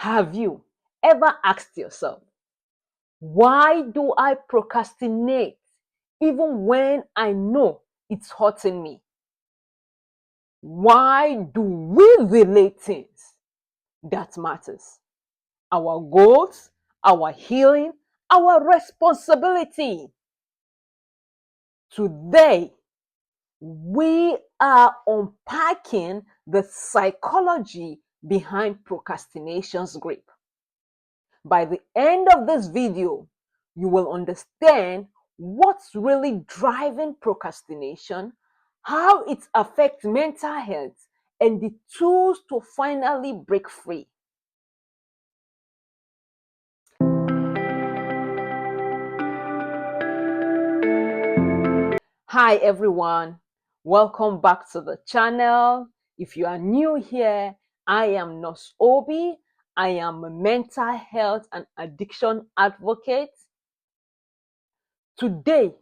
Have you ever asked yourself, why do I procrastinate even when I know it's hurting me? Why do we delay things that matters? Our goals, our healing, our responsibility. Today, we are unpacking the psychology behind procrastination's grip. By the end of this video, you will understand what's really driving procrastination, how it affects mental health, and the tools to finally break free. Hi everyone, welcome back to the channel. If you are new here, I am Nurse Obi. I am a mental health and addiction advocate. Today,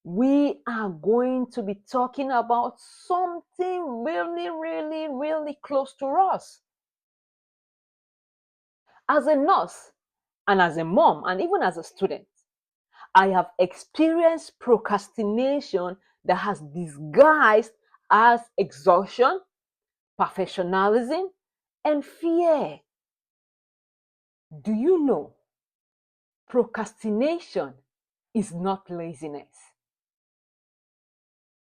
we are going to be talking about something really close to us. As a nurse and as a mom and even as a student, I have experienced procrastination that has disguised as exhaustion, perfectionism, and fear. Do you know procrastination is not laziness?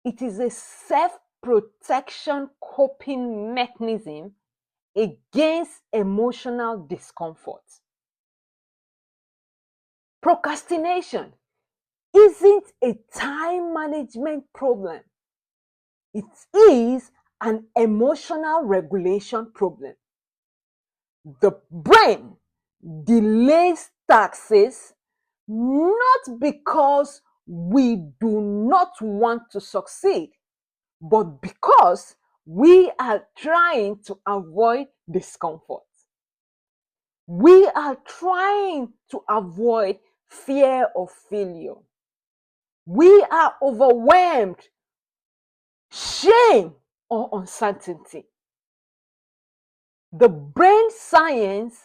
It is a self-protection coping mechanism against emotional discomfort. Procrastination isn't a time management problem. It is an emotional regulation problem. The brain delays tasks not because we do not want to succeed, but because we are trying to avoid discomfort. We are trying to avoid fear of failure. We are overwhelmed, shame, or uncertainty. The brain science,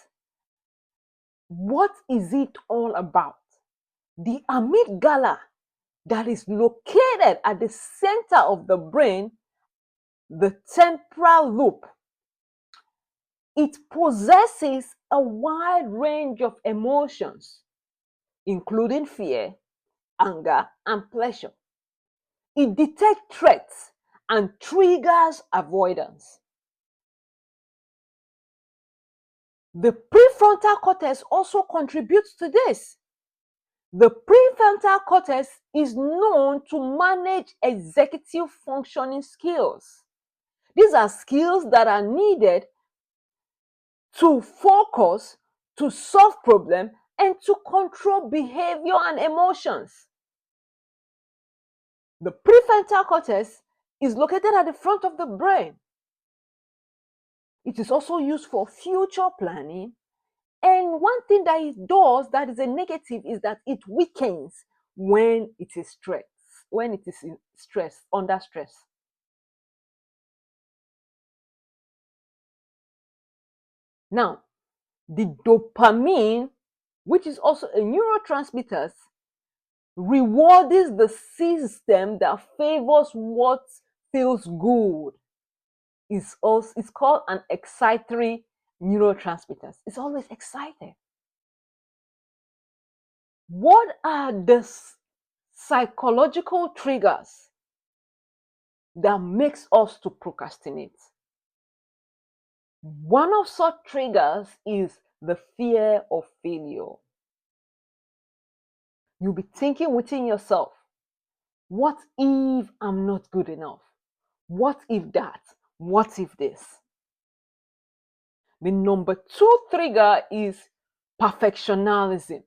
what is it all about? The amygdala that is located at the center of the brain, the temporal lobe, it possesses a wide range of emotions, including fear, anger, and pleasure. It detects threats and triggers avoidance. The prefrontal cortex also contributes to this. The prefrontal cortex is known to manage executive functioning skills. These are skills that are needed to focus, to solve problems, and to control behavior and emotions. The prefrontal cortex is located at the front of the brain. It is also used for future planning. And one thing that it does that is a negative is that it weakens when it is stressed, when it is in stress, under stress. Now, the dopamine, which is also a neurotransmitter, rewards the system that favors what feels good. It's called an excitatory neurotransmitter. It's always excited. What are the psychological triggers that makes us to procrastinate? One of such triggers is the fear of failure. You'll be thinking within yourself, what if I'm not good enough? What if that? What if this? The number two trigger is perfectionism.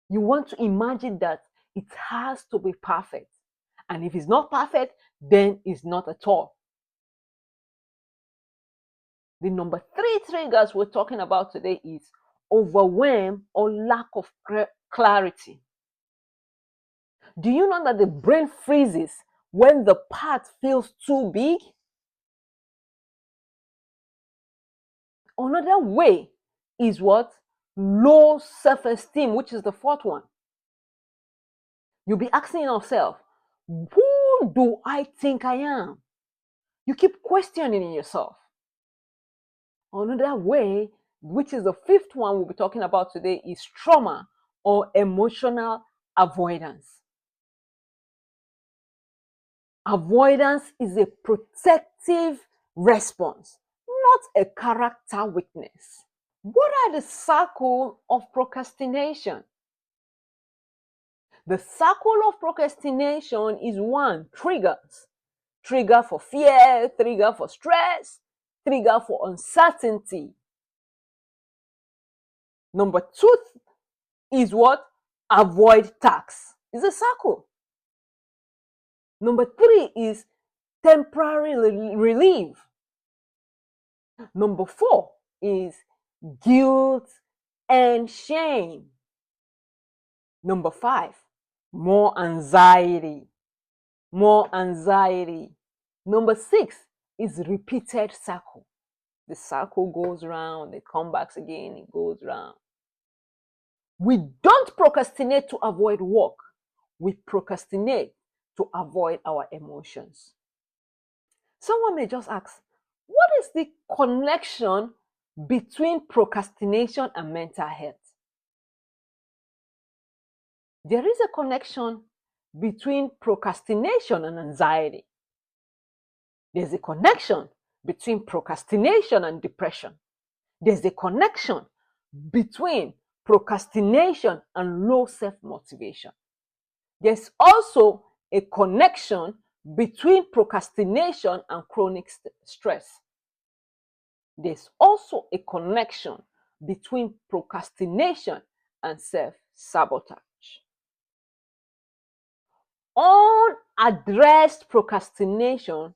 You want to imagine that it has to be perfect. And if it's not perfect, then it's not at all. The number three triggers we're talking about today is overwhelm or lack of clarity. Do you know that the brain freezes when the path feels too big? Another way is what? Low self-esteem, which is the fourth one. You'll be asking yourself, who do I think I am? You keep questioning yourself. Another way, which is the fifth one we'll be talking about today, is trauma or emotional avoidance. Avoidance is a protective response, not a character weakness. What are the cycles of procrastination? The cycle of procrastination is one, triggers. Trigger for fear, trigger for stress, trigger for uncertainty. Number two is what? Avoid tax. It's a cycle. Number three is temporary relief. Number four is guilt and shame. Number five, more anxiety. More anxiety. Number six is repeated cycle. The cycle goes round, it comes back again, it goes round. We don't procrastinate to avoid work. We procrastinate to avoid our emotions. Someone may just ask, what is the connection between procrastination and mental health? There is a connection between procrastination and anxiety. There's a connection between procrastination and depression. There's a connection between procrastination and low self-motivation. There's also a connection between procrastination and chronic stress. There's also a connection between procrastination and self-sabotage. Unaddressed procrastination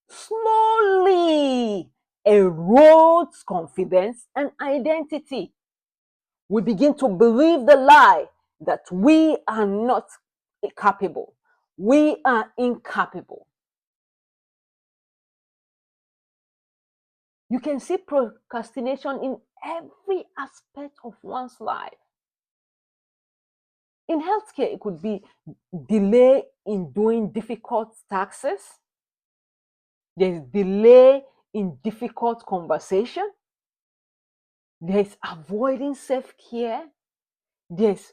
slowly erodes confidence and identity. We begin to believe the lie that we are not capable. We are incapable. You can see procrastination in every aspect of one's life. In healthcare, it could be delay in doing difficult tasks. There's delay in difficult conversation. There's avoiding self-care. There's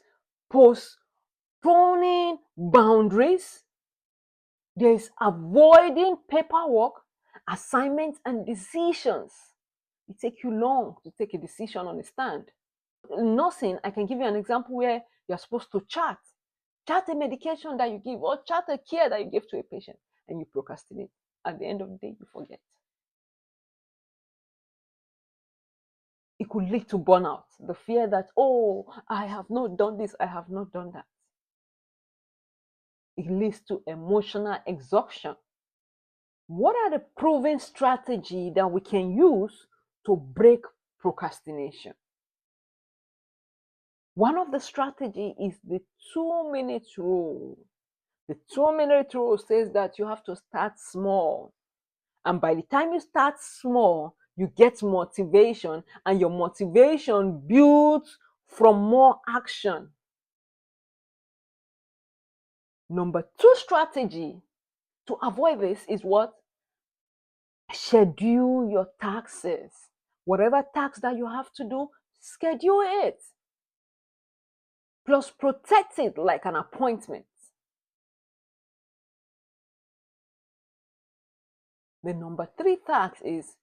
postponing boundaries. There's avoiding paperwork, assignments, and decisions. It takes you long to take a decision on a stand. In nursing, I can give you an example where you're supposed to chart a medication that you give or chart a care that you give to a patient, and you procrastinate. At the end of the day, you forget. It could lead to burnout. The fear that, oh, I have not done this, I have not done that. It leads to emotional exhaustion. What are the proven strategies that we can use to break procrastination? One of the strategies is the 2-minute rule. The 2-minute rule says that you have to start small. And by the time you start small, you get motivation, and your motivation builds from more action. Number two strategy to avoid this is what? Schedule your tasks. Whatever task that you have to do, schedule it. Plus, protect it like an appointment. The number three task is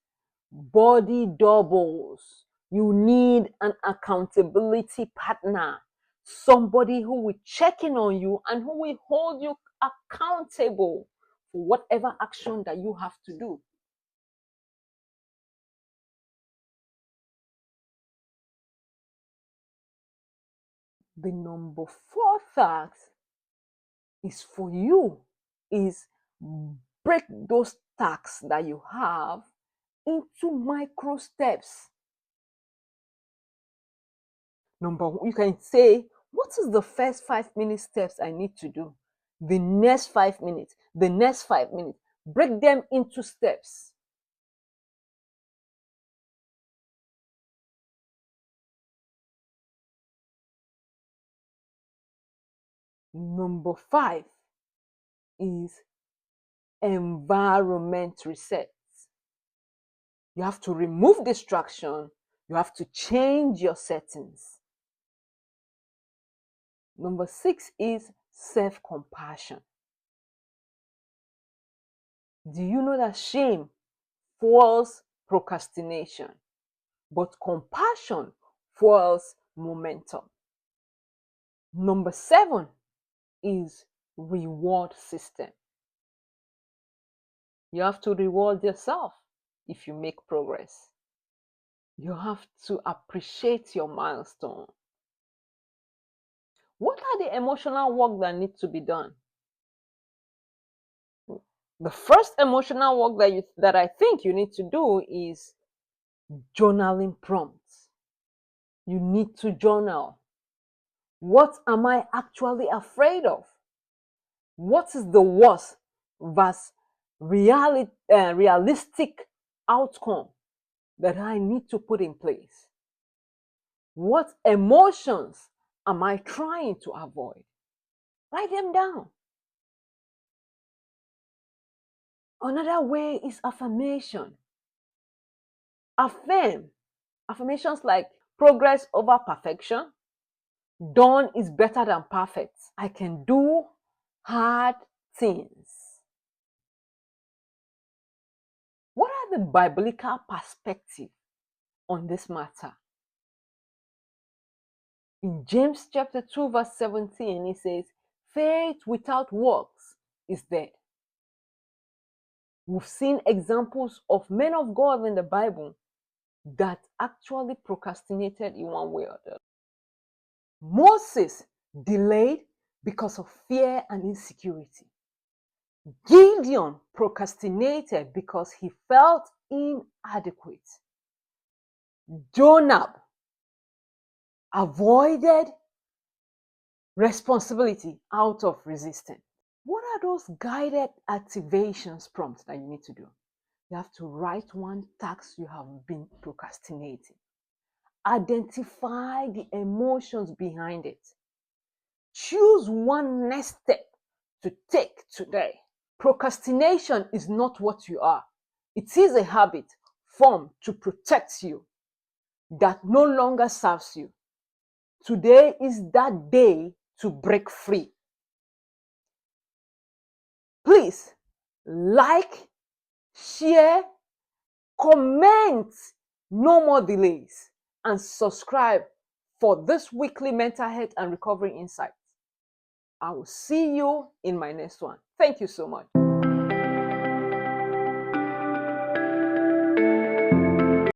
body doubles. You need an accountability partner, somebody who will check in on you and who will hold you accountable for whatever action that you have to do. The number four task is for you is break those tasks that you have into micro steps. Number one, you can say, what is the first 5-minute steps I need to do? The next 5 minutes, the next 5 minutes. Break them into steps. Number 5 is environment reset. You have to remove distraction. You have to change your settings. Number 6 is self-compassion. Do you know that shame fuels procrastination, but compassion fuels momentum? Number 7 is reward system. You have to reward yourself if you make progress. You have to appreciate your milestone. What are the emotional work that needs to be done? The first emotional work that I think you need to do is journaling prompts. You need to journal. What am I actually afraid of? What is the worst versus realistic outcome that I need to put in place? What emotions am I trying to avoid? Write them down. Another way is affirmation. Affirm. Affirmations like progress over perfection. Done is better than perfect. I can do hard things. What are the biblical perspectives on this matter? In James chapter 2 verse 17, it says, faith without works is dead. We've seen examples of men of God in the Bible that actually procrastinated in one way or the other. Moses delayed because of fear and insecurity. Gideon procrastinated because he felt inadequate. Jonah avoided responsibility out of resistance. What are those guided activations prompts that you need to do? You have to write one task you have been procrastinating. Identify the emotions behind it. Choose one next step to take today. Procrastination is not what you are. It is a habit formed to protect you that no longer serves you. Today is that day to break free. Please like, share, comment, no more delays, and subscribe for this weekly mental health and recovery insights. I will see you in my next one. Thank you so much.